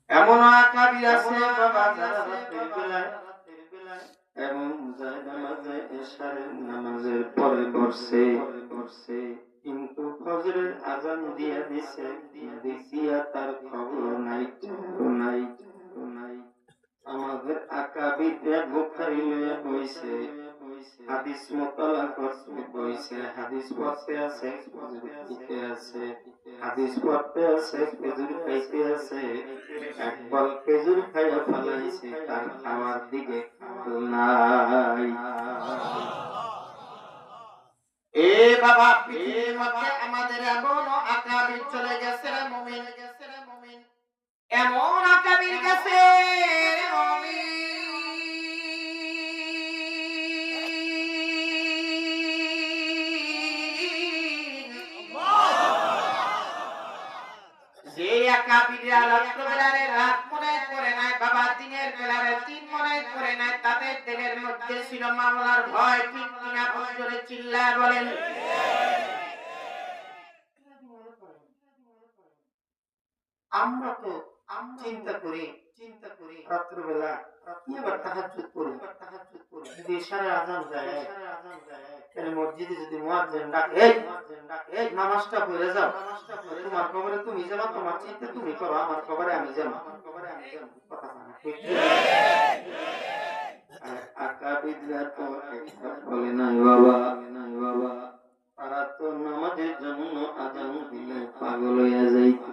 এমন আকাবির আছে বাবা যারা রাতের বেলায় এবং নামাজে এশারের নামাজের পরে বসে কিন্তু ফজরের আজান দিয়া দিছে দিয়া তার খবর নাই। আমাদের আকাবিররা বুখারী লয়ে বইছে, হাদিস মোতালা করতে বইছে, হাদিস পড়তে আছে, দিতে আছে, হাদিস পড়তে আছে, খেজুর খাইতে আছে। একবার খেজুর খাইয়া ফেলাইছে, তার খাওয়ার দিকে নাই। এ বাবা, পৃথিবীর মধ্যে আমাদের এমন আকাবির চলে গেছে রে মুমিন, এমন আকাবির গেছে রে মুমিন, যে আকাবিররা রাত্রবেলারে রাত মনে করে নাই বাবা, দিনের বেলারে দিন মনে করে নাই, তাদের দিলের মধ্যে ছিল মামলার ভয়। ঠিক কিনা জোরে চিল্লায় বলেন। আমরা তো চিন্তা করি রাত্রবেলা কি আবার তাহাজ্জুদ করি, যদি ইশারার আযান যায়, তাহলে মসজিদে যদি মুয়াজ্জিন ডাকে, এই নামাজটা পড়ে যাও, তোমার কবরে তুমি যাবা, তোমার চিন্তা তুমি করো, আমার কবরে আমি যাব। কথা ঠিক আকাবিদরা তো একটা বলে নাই বাবা, তারা তো নামাজের জন্য আযান দিলে পাগল হইয়া যাইত।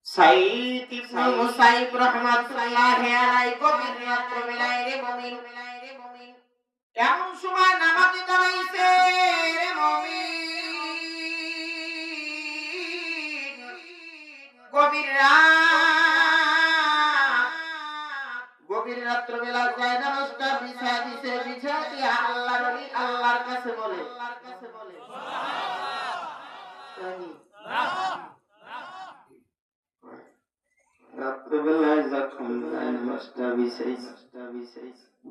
সাইয়্যিদ ইবনে মুসাইব রাহমাতুল্লাহি আলাইহি গভীর রাত্রিবেলায় রে মুমিন, এমন সময় নামাজে দাঁড়াইছে রে মুমিন, গভীর রাত্রিবেলা যায় নামাজটা বিছায়া দিছে, বিছায়া দিয়া আল্লাহর ওলি আল্লাহর কাছে বলে রাত্রেবেলায় যখন নামাজটা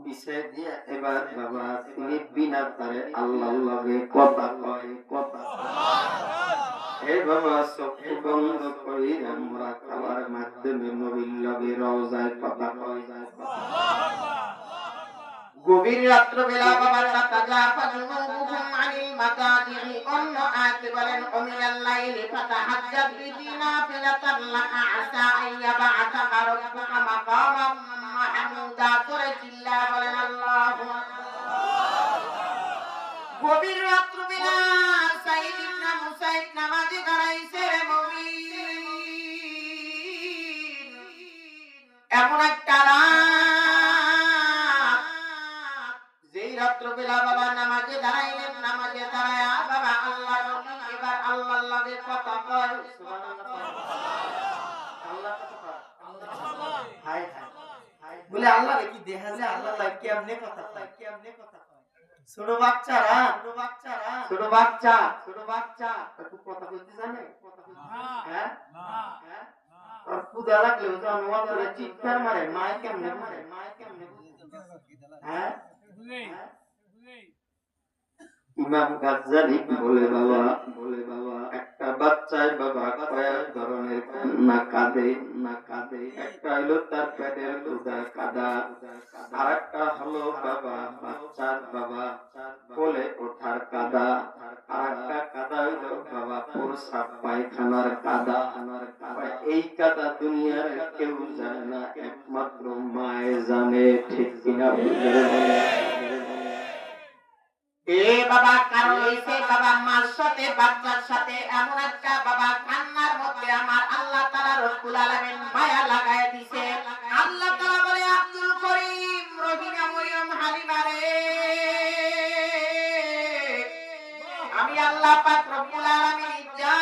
বিছাই দিয়া এবার বাবা তিনি বিনা তারে আল্লাহর লগে কথা কয়। হে বাবা, চোখ বন্ধ করি আমরা খাবার মাধ্যমে নবীর লগে রওজায় কথা কয়। গভীর রাত্রবেলা বাবা তাতাজাফা জুনুবুহুম আনিল মাদাজি'i, অন্য আয়াতে বলেন ওমিনাল লাইলি ফাতাহাজ্জাদ বিহি নাফিলাতান লাকা আসা আইয়াবআসাকা রাব্বুকা মাকামাম মাহমুদা। তোরে চিল্লা বলেন আল্লাহু আকবার। গভীর রাত্রবেলা সাইয়্যিদ ইবনে মুসাইব নামাজে দাঁড়াইছে রে মুমিন, এমন একটা রাত্রবেলা বাবা নামাজে দাঁড়াইলেন, নামাজে দাঁড়ায়া বাবা আল্লাহর নবী এবার আল্লাহর লগে কথা কয়। সুবহানাল্লাহ। আল্লাহ কথা কয়, হায় হায় বলে আল্লাহ কি দেখা যায়, আল্লাহ লাগে কেমনে কথা কয়। ছোট বাচ্চারা একটু কথা বলতে জানে? হ্যাঁ আর ক্ষুধা লাগলে তো অনুবাদ করে চিৎকার মারে, মায় কেমনে মারে? হ্যাঁ ইমাম গাজ্জালি বলে বাবা একটা বাচ্চায় বাবা কয়েক ধরনের কান্না কাঁদে। একটা হলো তার পেটের ক্ষুধা কাঁদা, আর একটা হলো বাবা বাচ্চার বাবা কোলে ওঠার কাঁদা, আর একটা কাঁদা হলো বাবা প্রস্রাব পায়খানার কাঁদা। এই কাঁদা দুনিয়ার কেউ জানে না, একমাত্র মায়ে জানে। ঠিক কিনা বলে? এ বাবা কারণ হইছে বাবা মার সাথে বাচ্চার সাথে এমন একটা বাবা কান্নার মধ্যে আমার আল্লাহ তাআলা রব্বুল আলামিন মায়া লাগায় দিয়েছে। আল্লাহ তাআলা বলে আব্দুল করিম রহিমা মরিয়ম হালিমা রে, আমি আল্লাহ পাক রব্বুল আলামিন যা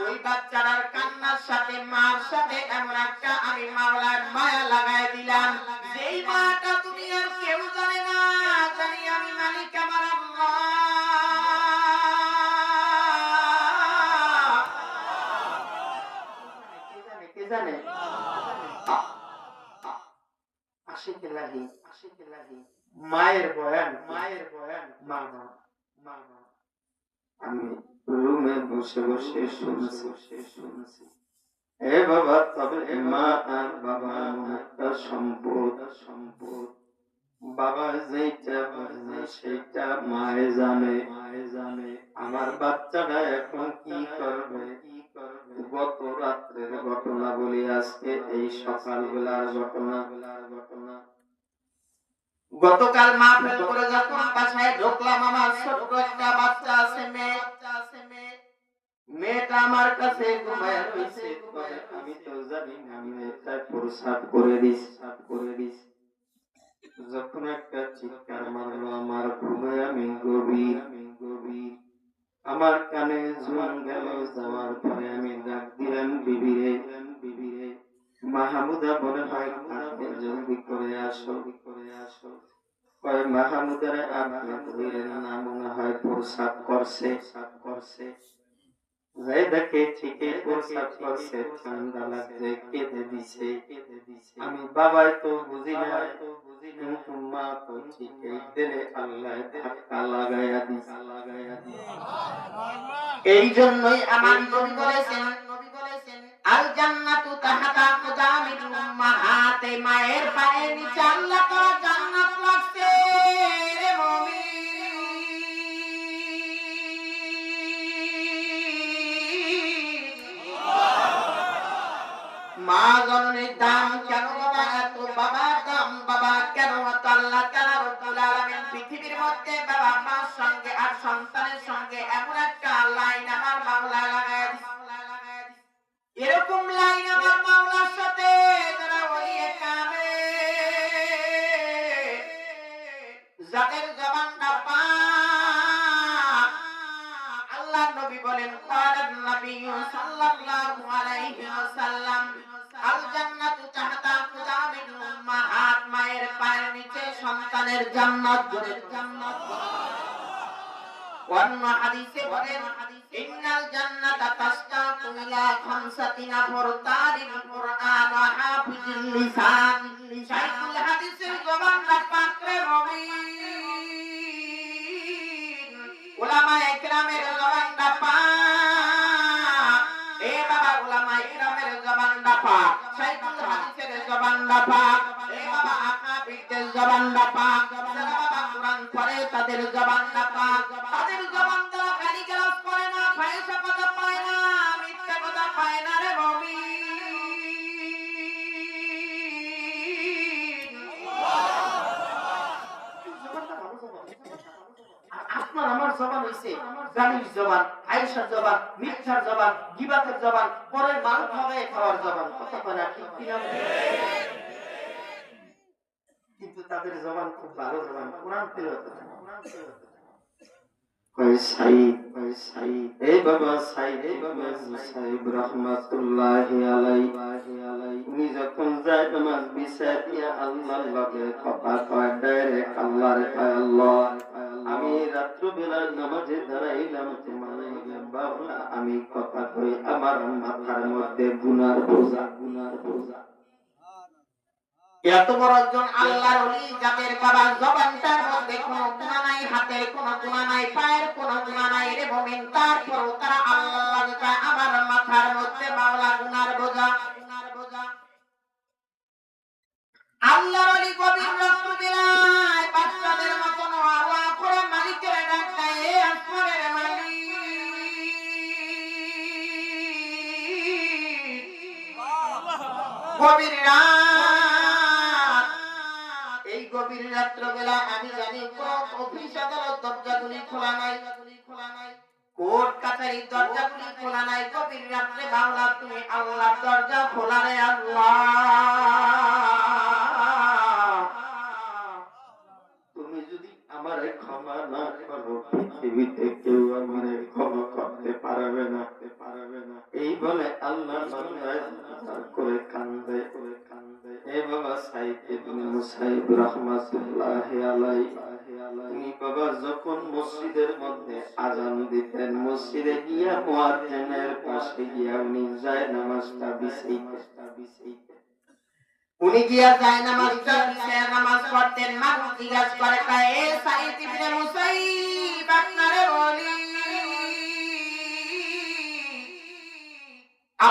ওই বাচ্চার কান্নার সাথে মার সাথে এমন একটা আমি মাওলার মায়া লাগায় দিলাম, যেই মাটা দুনিয়ার কেউ জানে না, জানি আমি মালিক আমার আল্লাহ। কে জানে? আশিকিল্লাহি মায়ের বয়ান মা। আমি রুমে রুমে বসে বসে শুনছি। এ বাবা, তবে মা আর বাবা এমন একটা সম্পদ, বাবা যেটা বুঝে সেটা মায়ে জানে। আমার বাচ্চাটা এখন কি করবে। গত রাত্রের ঘটনা বলি, আজকে এই সকালবেলার ঘটনা। গতকাল মাহফিল করে যখন বাসায় ঢুকলাম, আমার ছোট্ট একটা বাচ্চা আছে, মেয়েটা আমার কাছে ঘুমায় রয়েছে। আমি তো জানি না মেয়েটা প্রসাব করে দিস। যখন একটা চিৎকার মারলো, আমার ঘুমে আমি গভীর। আমার কানে জুম গেল, যাওয়ার পরে আমি ডাক দিলাম, বিবিরে, মাহমুদা মনে হয় জলদি করে আসো। মাহমুদারে আপনি ধরলেন না, মনে হয় প্রসাব করছে। যাই দেখে ঠিকই প্রসাব করছে, ঠান্ডা লাগছে, কেঁদে দিছে। আমি বাবাই তো বুঝি না, কিন্তু মা তো ঠিকই দিলে আল্লাহ ধাক্কা লাগাইয়া দিছে। এই জন্যই আমার নবী বলেছেন, আল জান্নাতু তাহতা আকদামিল উম্মাহাতে, মায়ের পায়ের নিচে আল্লাহ তাআলা জান্নাত রাখছে রে মুমিন। মা জননীর দাম কেন বাবা এত, বাবার দাম বাবা কেন এত? আল্লাহ তাআলা রব্বুল আলামিন পৃথিবীর মধ্যে বাবা মার সঙ্গে আর সন্তানের সঙ্গে এমন একটা লাইন আমার মাওলা লাগায় দিয়েছে। এরকম লাইন আমার মাওলার সাথে যারা ওলিয়ে কামে, যাদের জবানটা পাক, আল্লাহ নবী বলেন, ক্বালান নবী সাল্লাল্লাহু আলাইহি ওয়াসাল্লাম, আল জান্নাতু তাহতা আকদামিল উম্মাহাত, মায়ের পায়ের নিচে সন্তানের জান্নাত। জান্নাত অন্য হাদিসে বলেন, ইন্নাল জান্নাতা তাশতাকু ইলা খামসাতি নাফর তারিল কুরআন ওয়া হাফিজুল লিসান। শাইখুল হাদিসের জবানটা পাক রে মুমিন, উলামায়ে কেরামের জবানটা পাক। এ বাবা, উলামায়ে কেরামের জবানটা পাক, শাইখুল হাদিসের জবানটা পাক, এ বাবা আকাবিরদের জবানটা পাক, যারা বাবা কুরআন পড়ে তাদের জবানটা পাক। তাদের জবান দ্বারা গালি গালাজ করে না, ফাহিশা কথা পায় না, মিথ্যা কথা পায় না রে মুমিন। আপনার আমার জবান হইছে গালির জবান, আয়েশার জবান, মিথ্যার জবান, গীবাতের জবান, পরের মাল খাওয়ার জবান। কথা বলে ঠিক কিনা? কিন্তু তাদের জবান খুব ভালো জবান, কোরআন তেলাওয়াত করে। এই বাবা সাইদ রহমাতুল্লাহি আলাইহি, উনি যখন যায় নামাজ বিছায় দিয়া আল্লাহর লগে কথা কয়, ডাইরেক্ট আল্লাহরে কয়, আল্লাহ আমি রাত্রিবেলার নামাজে দাঁড়াইলাম তোমার লগে, বাবা আমি কথা কই, আমার মাথার মধ্যে গুনার বোঝা। এত বড় একজন আল্লাহর ওলি, যাদের বাবা জবানটার মধ্যে কোনো গুনাহ নাই, হাতের কোনো গুনাহ নাই, পায়ের কোনো গুনাহ নাই রে মুমিন, তারপরও তারা আল্লাহকে কয়, আমার মাথার মধ্যে মাওলা গুনার বোঝা। আল্লাহর ওলি গভীর রাত্রিবেলায় বাচ্চাদের মতন ওয়া করে মালিকের ডাক দেয়, এ আসমানের মালিক, গভীর রাত, এই গভীর রাত্রিবেলা আমি জানি কোন অফিস আদালত দরজাগুলি খোলা নাই, কোর্ট কাছারির দরজাগুলি খোলা নাই, গভীর রাত্রে মাওলা তুমি আল্লাহর দরজা খোলা রে আল্লাহ। তুমি যদি আমারে ক্ষমা না করো, পৃথিবীতে কেউ আমারে ক্ষমা করতে পারবে না। এই বলে আল্লাহ করে কান্দে। এই বাবা সাইদ ইবনে মুসাইব রাহমাতুল্লাহি আলাইহি, উনি বাবা যখন মসজিদের মধ্যে আযান দিতেন, মসজিদে গিয়া মুয়াজ্জিনের পাশে গিয়া উনি যায় নামাজটা বিছাইতেন। উনি গিয়া যায় নামাজটা বিছায়া নামাজ পড়তেন। মানুষ জিজ্ঞাসা করে, এ সাইদ ইবনে মুসাইব আপনারে বলি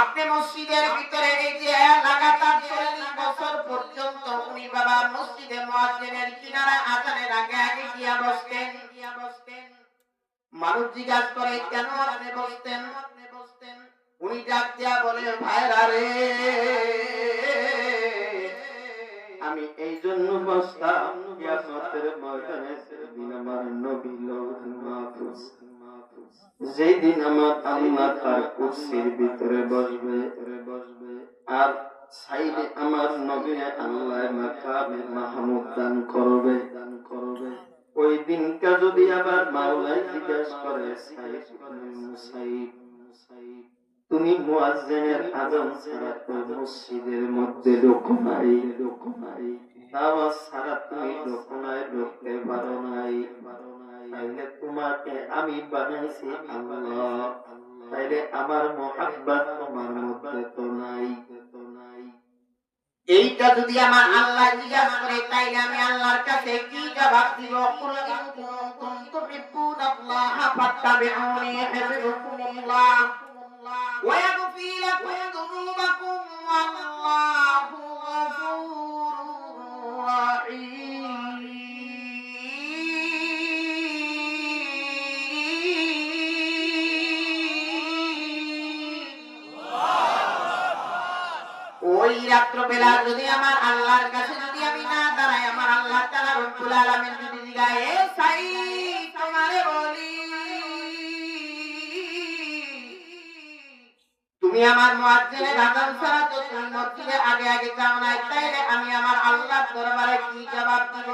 আপনি মসজিদের ভিতরে এই যে লাগাতার 40 বছর পর্যন্ত উনি বাবা মসজিদে মুয়াজ্জিনের কিনারা আজানের আগে আগে গিয়া বসতেন। মানুষ জিজ্ঞাসা করে কেন আপনি বসতেন? উনি ডাক দিয়া বলে ভাইরা রে, আমি এই জন্য বসতাম কিয়ামতের ময়দানে যেদিন আমার নবী লৌহ মাহফুজ, যেদিন আমার আল্লাহ তার কুরসির ভিতরে বসবে আর সাইডে আমার নবী আল্লাহ মাকামে মাহমুদ দান করবে। ওই দিনটা যদি আবার মাওলাই জিজ্ঞাসা করে মুসাইব তুমি মুয়াজ্জিনের আযান ছাড়া তো মসজিদের মধ্যে ঢোকো নাই, নামাজ ছাড়া তুমি ঢোকো নাই, ঢুকতে পারো নাই, তাইলে তোমাকে আমি বানাইছি আল্লাহ, তাইলে আমার মুহাব্বত তোমার মধ্যে তো নাই। এইটা যদি আমার আল্লাহ জিজ্ঞাসা করে তাইলে আমি আল্লাহর কাছে কি জবাব দিব? কুল ইন কুনতুম তুহিব্বুনাল্লাহা ফাত্তাবিউনি ইউহিব্বুকুমুল্লাহ ওয়া ইয়াগফির লাকুম যুনুবাকুম ওয়াল্লাহু গফুরুর রাহিম। ওই রাত্রবেলা যদি আমার আল্লাহর কাছে যদি আমি না দাঁড়াই, আমার আল্লাহ তাআলা রব্বুল আলামিন যদি জিগায় এ সাইদ তোমারে বলি তুমি আমার মুয়াজ্জিনের আযান ছাড়া তো তুমি মসজিদে আগে আগে যাও নাই, তাইলে আমি আমার আল্লাহর দরবারে কি জবাব দিব?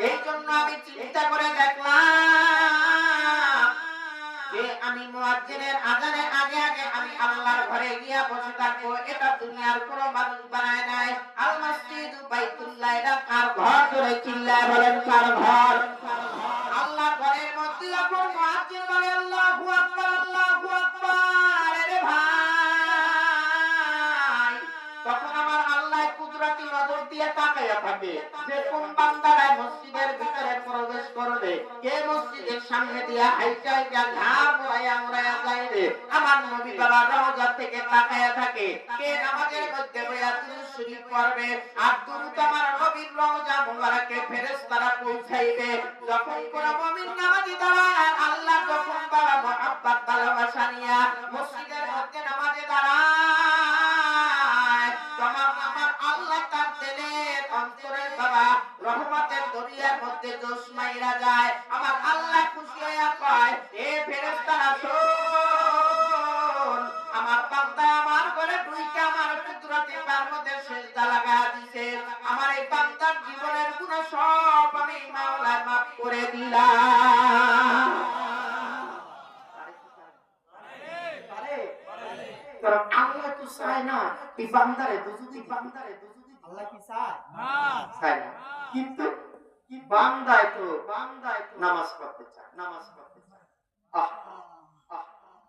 এই জন্য আমি চিন্তা করে দেখলাম যে আমি মুয়াজ্জিনের আযানের আগে আগে আমি আল্লাহর ঘরে গিয়া বসে থাকবো। এটা দুনিয়ার কোনো মানুষ বানায় নাই। আল মসজিদু বাইতুল্লাহ, এটা কার ঘর? জোরে চিল্লায় বলেন কার ঘর? আল্লাহর ঘরের মধ্যে যখন মুয়াজ্জিন বলে আল্লাহু আকবার, আল্লাহু আকবার, রে ভাই, তখন আমার আল্লাহ কুদরতি নজর দিয়ে তাকায়া থাকে যে কোন বান্দারা মসজিদের ভিতরে প্রবেশ করবে, কে মসজিদের সামনে দিয়া হাইটা হাইটা ঘাড় মোড়াইয়া মোড়াইয়া যাইবে। আমার নবী বাবা রওজা থেকে তাকায়া থাকে কে নামাজের মধ্যে বইয়া দুরূদ শরীফ পড়বে, আর দুরূদ আমার নবীর রওজা মুবারকে ফেরেশতারা পৌঁছাইবে। যখন কোন মুমিন নামাজি দাঁড়ায়, আল্লাহ যখন বাবা মুহাব্বত ভালোবাসা নিয়া মসজিদের মধ্যে নামাজে দাঁড়ায়, তখন আমার আল্লাহ তার দিলের অন্তরে বাবা রহমতের দরিয়ার মধ্যে জোশ মাইরা যায়। আমার আল্লাহ খুশি হইয়া কয় এ ফেরেশতারা শোন, আমার বান্দা আমার ঘরে ঢুইকা আমার কুদরতি পার মধ্যে সিজদা লাগায়া দিছে, আমার এই বান্দার জীবনের গুনাহ সব আমি মাওলা মাফ করে দিলাম। কারণ আল্লাহ তো চায় না এই বান্দারে দুজুদি আল্লাহ কি চায়? চায় না। কিন্তু বান্দায় তো নামাজ পড়তে চায়।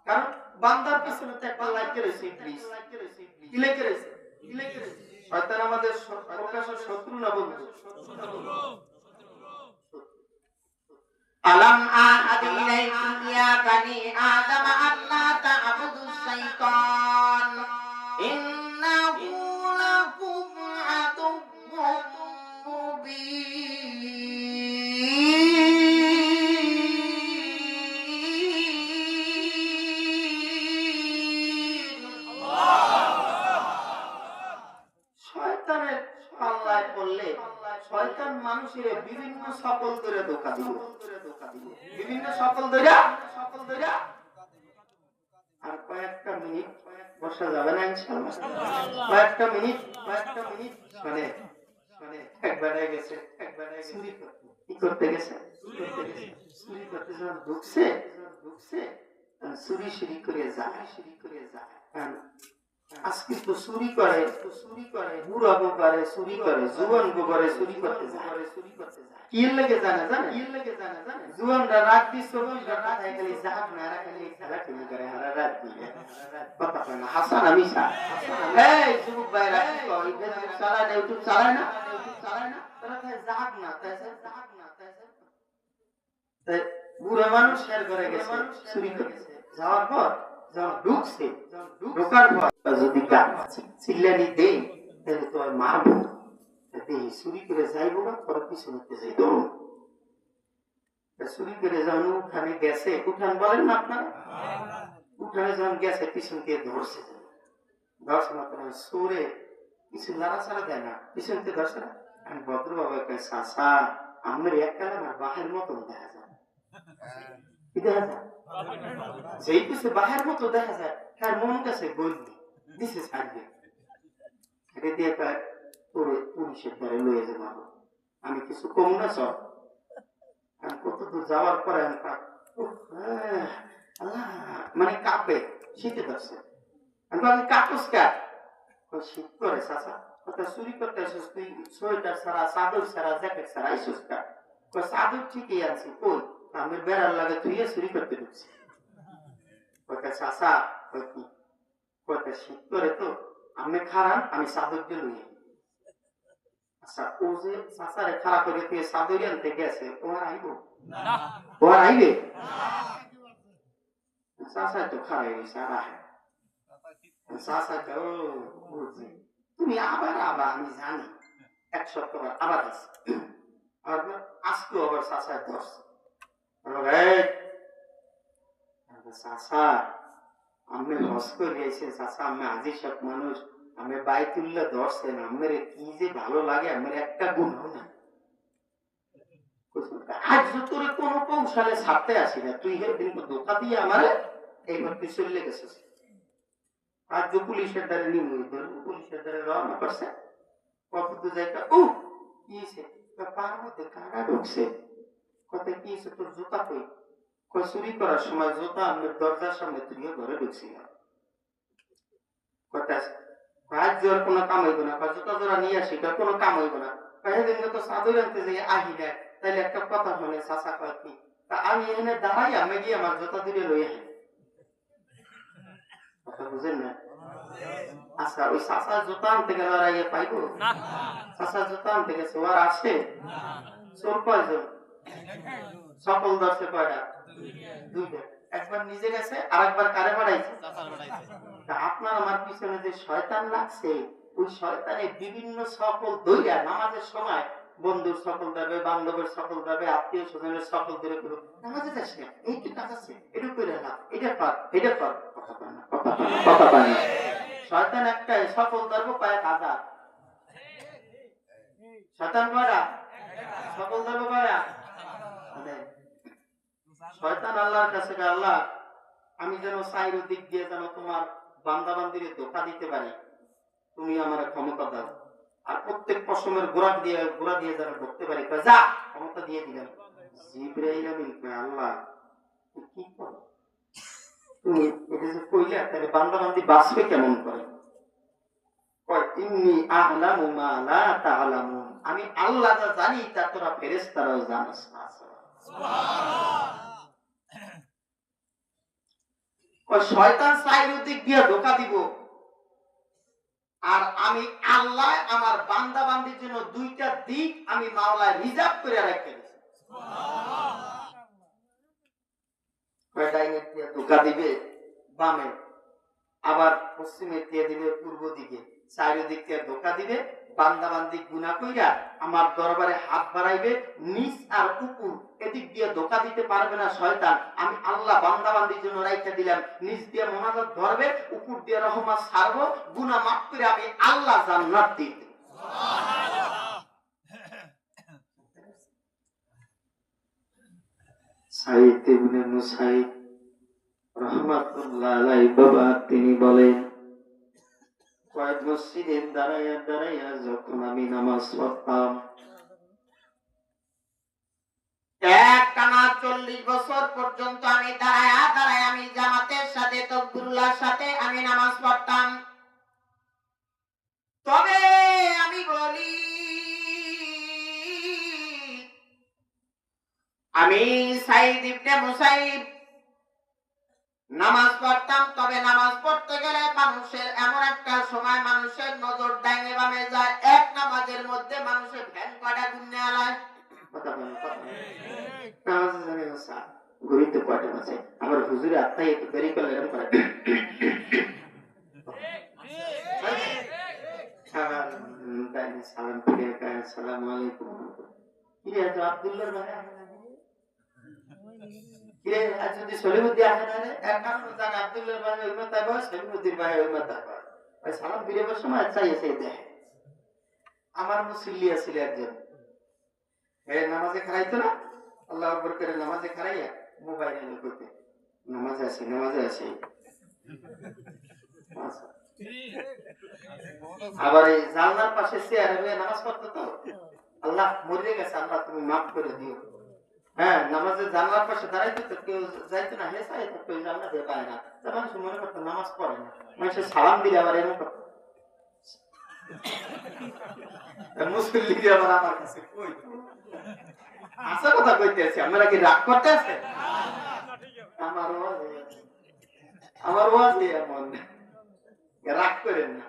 কারণ বান্দার পিছনে তো একটা লাইক রয়েছে, ইবলিস কি লিখে রয়েছে? শয়তান আমাদের প্রকাশ্য শত্রু না বন্ধু? আলাম আহাদ ইলাইকুম ইয়া বানি আদম আল্লা তা'বুদুশ শাইতান ইন্নাহু লাকুম আদুউম মুবিন। শয়তানের পাল্লায় পড়লে শয়তান মানুষের বিভিন্ন সকল ধরে ধোঁকা দিবে, বিভিন্ন সকল ধরে। আর কয়েকটা মিনিট বসা যাবে না ইনশাআল্লাহ? কয়েকটা মিনিট মানে একবার গেছে চুরি করতে। কি করতে গেছে? চুরি করতে যখন ঢুকছে চুরি শুরু করে যায়। আজকে তো চুরি করে বুড়া গোপারে চুরি করে, জুয়ান গোপারে চুরি করতে যায়। কি লাগে জানে জুয়ানরা রাত দিয়ে 24 ঘন্টা খালি জাহাজ নারা খালি খেলা খেলি করে হারা রাত দিয়ে কথা কয় না। হাসান আমিশা এই যুবক ভাইরা কি কয়? ফেসবুক চালায় না, ইউটিউব চালায় না, তারা তাই জাহাজ না তাই বুড়া মানুষ শেয়ার করে গেছে চুরি করে। যাওয়ার পর যখন ঢুকছে, ঢোকার পর যদি চিল্লানি দেই তাহলে তো আর মারবো, দেহি চুরি করে যাইবো না, পরে পিছনে যাই দৌড়। চুরি করে যখন উঠানে গেছে, উঠান বলেন না আপনারা, উঠানে যখন গেছে পিছন দিয়ে ধরছে, ধরছে না তোমার সুরে কিছু লাড়াছাড়া দেয় না, পিছন দিয়ে ধরছে না। আমি ভদ্র বাবা চাষা আমার এক কালে আমার বাহের মতন দেখা যায়, কি দেখা যায়, যেই কিছু বাহের মতো দেখা যায়, তার মন কাছে বললি দিছে ছাড়বে, এটা দিয়ে তার পুলিশের দ্বারা লয়ে যাবো। আমি কিছু কম না সব, আমি কত দূর যাওয়ার পরে আমি মানে কাঁপে, শীতে ধরছে। আমি কাপুস কাট শীত করে চাচা, কথা চুরি করতে আসিস তুই, সোয়েটার ছাড়া, চাদর ছাড়া, জ্যাকেট ছাড়া আইসুস কাট, চাদর ঠিকই আনছি, কই আমি বেড়ার লাগে তুই চুরি করতে ঢুকছি। কথা চাচা কি, কথা শীত করে তো আমি খারাপ, আমি চাদর দিয়ে লইয়ে। আচ্ছা ও যে চাচারে খারাপ করে তুই চাদর আনতে গেছে, ও আর আইব, ও আর আইবে, চাচা তো খারাপ হয়েছে আর আহে, চাচা ও বুঝছি তুমি আবার আবার আমি জানি এক সপ্তাহ আবার আছে, আজকে আবার চাচা ধরছে, চাচা আমি হস করে গেছি, চাচা আমি আজি সব মানুষ, আমি বাইতুল্লাহ ধরছেন, আমার কি যে ভালো লাগে, আমার একটা গুণ না, আজ তোর কোন কৌশলে ছাড়তে আসি না, তুই একদিন ধোকা দিয়ে আমার এইবার তুই চলে গেছিস, আজ পুলিশের দ্বারা নিমুই ধরবো, পুলিশের দ্বারা রওনা করছে, কত দূর যাইটা ও কি পার মধ্যে কারা ঢুকছে, কত কি তোর জুতা কই, চুরি করার সময় জুতা আমি দরজার সামনে তুই ঘরে ঢুকছিলাম, আজ জোর কোনো কাম হইব না, জুতা জোড়া নিয়ে আসি কোনো কাম হইব না, সেদিন তো চাদর আনতে যাই আহি না, তাইলে একটা কথা শুনে চাচা কয় কি, আমি এখানে দাঁড়াই আমি গিয়ে আমার জুতা দূরে লই আহি, কথা বুঝেন না? আচ্ছা ওই চাচা জুতা আনতে গেলে আর ইয়ে পাইব, চাচা জুতা আনতে গেছে ওর আসে, চোর কয়জন, সকল দর্শে কয়টা, দুইটা, একবার নিজে গেছে আর একবার কারে বাড়াইছে, আপনার আমার পিছনে যে শয়তান লাগছে, ওই শয়তানে বিভিন্ন সকল দইয়া নামাজের সময় বন্ধুর সকল দেবে, বান্ধবের সকল দেবে, আত্মীয় স্বজনের সকল দূরে করুক, নামাজে যাস না, এই কি কাজ আছে, এটা করে না, এটা কর, এটা কর, কথা পায় না, কথা পায় না, শয়তান একটাই, সকল ধর্ম কয়েক হাজার, শয়তান কয়টা, সকল ধর্ম কয়টা, শয়তান আল্লাহর কাছে, আল্লাহ আমি যেন চাইর দিক দিয়ে যেন তোমার বান্দা বান্দিরে ধোঁকা দিতে পারি, তুমি আমার ক্ষমতা দাও, আর প্রত্যেক পশমের গোড়া দিয়ে যেন ঢুকতে পারি, যা ক্ষমতা দিয়ে দিলেন জিবরাইল আমিন, আল্লাহ কি করো তুমি, এটা যে কইলে তাহলে বান্দা বান্দি বাঁচবে কেমন করে, ইন্নী আ'লামু মা লা তা'লামুন, আমি আল্লাহ যা জানি তা তোরা ফেরেশতারাও জানিস না, শয়তান চারিদিক দিয়ে ধোঁকা দিব, আর আমি আল্লাহ আমার বান্দা বান্দির জন্য দুইটা দিক আমি মাওলায় রিজার্ভ করে রেখে দিয়েছি, ডাইনে দিয়ে ধোঁকা দিবে বামে, আবার পশ্চিমে দিয়ে দিবে পূর্ব দিকে, চারিদিক দিয়ে ধোঁকা দিবে, বান্দা বান্দি গুনাহ কইরা আমার দরবারে হাত বাড়াইবে, নিচ আর উপর এদিক দিয়ে ধোঁকা দিতে পারবে না শয়তান, আমি আল্লাহ বান্দা বান্দির জন্য রাইখা দিলাম, নিচ দিয়ে মোনাজাত ধরবে, উপর দিয়ে রহমত ছাড়বো, গুনাহ মাফ করে আমি আল্লাহ জান্নাত দিই, সুবহানাল্লাহ। সাইয়্যিদ ইবনে মুসাইব রাহমাতুল্লাহ আলাইহি বাবা তিনি বলেন, কয়েক মসজিদে দাঁড়াইয়া দাঁড়াইয়া যখন আমি নামাজ পড়তাম, একটানা 40 বছর পর্যন্ত আমি দাঁড়ায়া দাঁড়ায় আমি জামাতের সাথে তাকবীরুল্লাহর সাথে আমি নামাজ পড়তাম, তবে আমি বলি আমি সাইয়্যিদ ইবনে মুসাইব নামাজ পড়তাম, তবে নামাজ পড়তে গেলে মানুষের এমন একটা সময় মানুষের নজর ডাইনে বামে যায়, এক নামাজের মধ্যে মানুষের ভ্যান কয়টা গুন্নে আলায়, ঘুরিতে কয়টা আছে, আবার হুজুরে আত্মাই একটু দেরি করলে এরকম করে আব্দুল্লাহর ভাই আহে না কিরে আজ যদি সলিমুদ্দিন আহে না রে এক কারণ জানে আব্দুল্লাহর ভাই ওই মাথায় বয় সলিমুদ্দিন ভাই ওই মাথায় বয় ওই সালাম ফিরেবার সময় চাইছে দেখে আমার মুসল্লি আছিল একজন নামাজে খারাইতো না আল্লাহ আকবার করে নামাজে খারাইয়া মোবাইল এনে করতে নামাজে আসি আবার এই জানলার পাশে চেয়ারে হয়ে নামাজ পড়তো তো আল্লাহ মরে গেছে আল্লাহ তুমি মাফ করে দিও হ্যাঁ নামাজের জানলার পাশে দাঁড়াইতো তো কেউ যাইতো না হেসাই থাকতো ওই জানলা দিয়ে পায় না মানুষ মনে করতো নামাজ পড়ে না মানুষের সালাম দিলে আবার এমন করতো মুসল্লি আবার আমার কাছে কইতো আশা কথা কইতে আছি আমরা কি রাগ করতে আছে আমার ওয়াজ এমন রাগ করেন না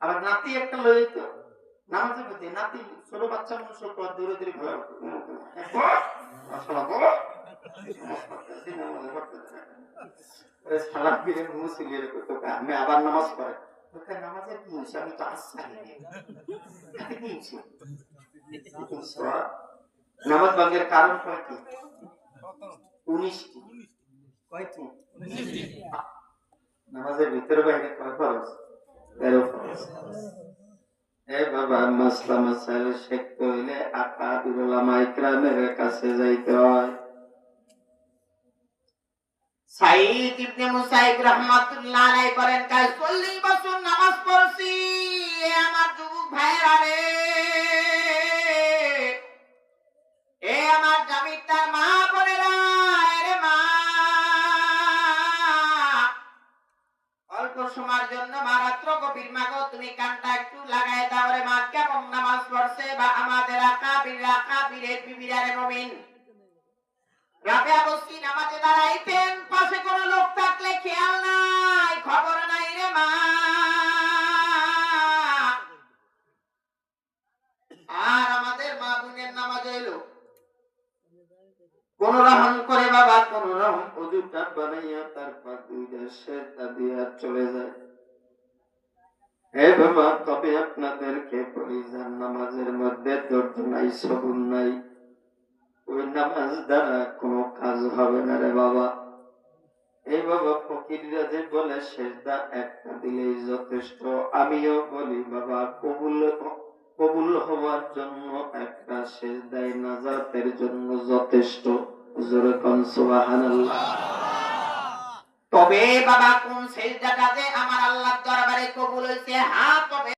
আবার নাতি একটা লই তো নামাজের প্রতি নাতি ছোট বাচ্চা মানুষ দূরে দূরে ভালো আমি আবার নামাজ পড়ে নামাজের কি হয়েছে আমি তো নামাজ ভাঙ্গের কারণ কয়টি 19টি কয়টি নামাজের ভিতরে বাইরে কয় ফরজ 13 ফরজ এই বাবা মাসলা মাসাইল শিখতে হইলে আকাবির উলামা ইকরামের কাছে যাইতে হয় সাইদ ইবনে মুসাইব রাহমাতুল্লাহ আলাইহি বলেন কাল 40 বছর নামাজ পড়ছি আমার যুবক ভাইরা রে এ আমার জামিতার মা বোনেরা রে মা অল্প সময়ের জন্য মারাত্র গভীর মাগো তুমি কানটা একটু লাগায় দাও রে মা কেমন নামাজ পড়ছে বা আমাদের আকাবিরের বিবিরা রে মুমিন রাবিয়া বসি নামাজে দাঁড়াইতেন পাশে কোনো লোক থাকলে খেয়াল নাই খবর নাই রে মা আর আমাদের মা বোনের নামাজ এলো কোন রকম করে বাবা কোন রকম ওযুটা বানাইয়া তারপর দুইটা সেজদা দিয়া চলে যায় হে বাবা তবে আপনাদেরকে পরিজান নামাজের মধ্যে ধৈর্য নাই সবুর নাই ওই নামাজ দ্বারা কোনো কাজ হবে না রে বাবা এই বাবা ফকিররা যে বলে সেজদা একটা দিলেই যথেষ্ট আমিও বলি বাবা কবুল হওয়ার জন্য একটা সেজদাই নাজাতের জন্য যথেষ্ট জোরে কোন সুবহানাল্লাহ তবে বাবা কোন সেজদাটা যে আমার আল্লাহর দরবারে কবুল হইছে হ্যাঁ তবে